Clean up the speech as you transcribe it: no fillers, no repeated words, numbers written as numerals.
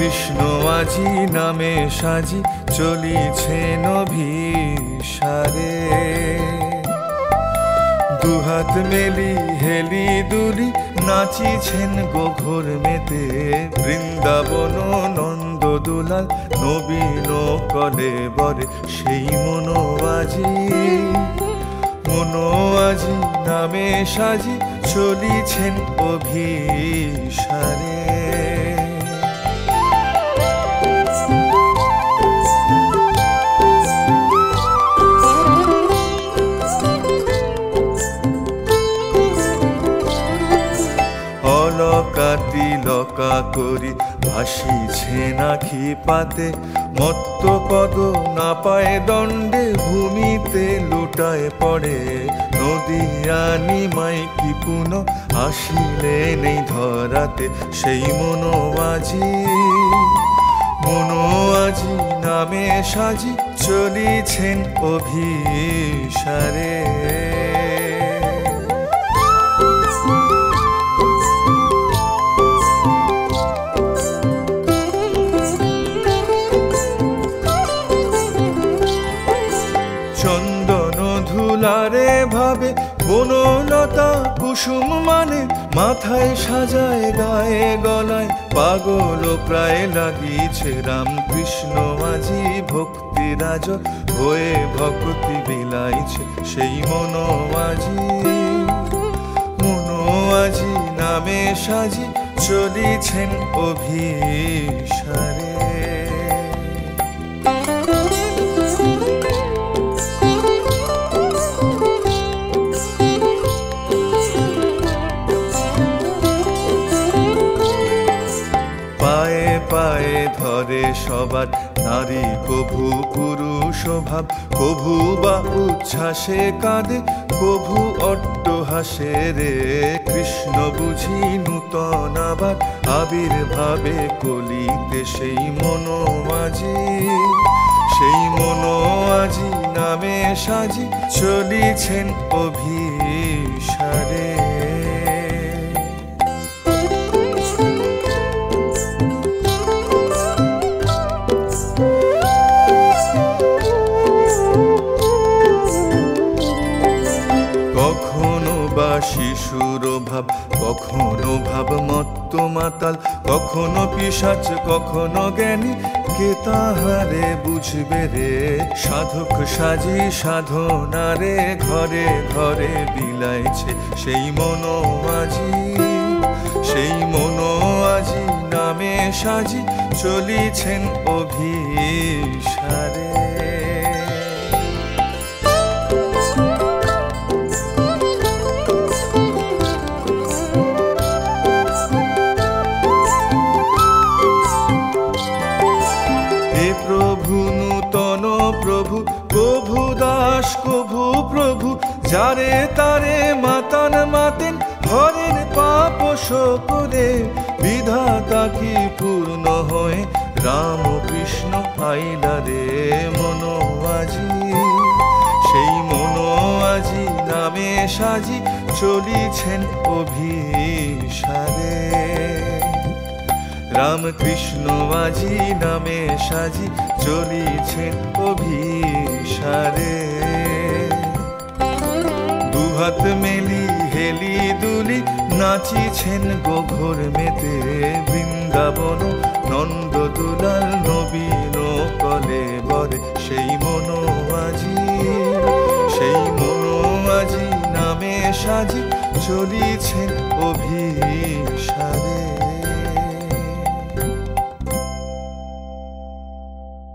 কৃষ্ণ আজি নামে সাজি চলিছেন অভিসারে। দুহাত মেলি হেলি দুলি নাচিছেন গোঘর মেতে, বৃন্দাবন নন্দ দুলাল নবীন কলে বরে সেই মনো আজি নামে সাজি চলিছেন অভিসারে। অলকাতি লকা করি ভাসিছেন আখি পাতে, মত্ত পদ না পায় দণ্ডে ভূমিতে লুটায় পড়ে। নদীয়ানি মাইকি পুন আসিলেন এই ধরাতে, সেই মনো আজি নামে সাজি চলিছেন অভিসারে। চন্দন ধুলারে ভাবে বনলতা কুসুম মানে, মাথায় সাজায় গায়ে গলায় পাগল প্রায় লাগিছে। রামকৃষ্ণ আজি ভক্তিরাজ হয়ে ভক্তি বিলাইছে, সেই মনো আজি নামে সাজি চলিছেন অভিসারে। পায়ে পায়ে ধরে সবার নারী কভু পুরুষ ভাব, কভু বা উচ্ছ্বাসে কাঁদে, কভু অট্ট হাসে রে। কৃষ্ণ বুঝি নূতন আবার আবির্ভাবে কলিতে, সেই মনো আজি নামে সাজি চলিছেন অভিসারে। কখনো বা শিশুর ভাব, কখনো ভাব মত্ত মাতাল, কখনো পিশাচ কখনো জ্ঞানী, কে তাহারে বুঝবে রে। সাধক সাজি সাধনারে ঘরে ঘরে বিলাইছে, সেই মনো আজি নামে সাজি চলিছেন অভিসারে। প্রভু নূতন প্রভু, কভু দাস কভু প্রভু, যারে তারে মাতান মাতেন হরেন পাপ সকলে। বিধাতা কি পূর্ণ হয়ে রামকৃষ্ণ আইলা রে মনো আজি, সেই মনো আজি নামে সাজি চলিছেন অভিসারে। রামকৃষ্ণ আজি নামে সাজি চলিছেন অভিসারে। দুহাত মেলি হেলি দুলি নাচিছেন গোঘর মেতে, বৃন্দাবন নন্দ দুলাল নবীন কলে বরে সেই মনো আজি নামে সাজি চলিছেন অভিসারে।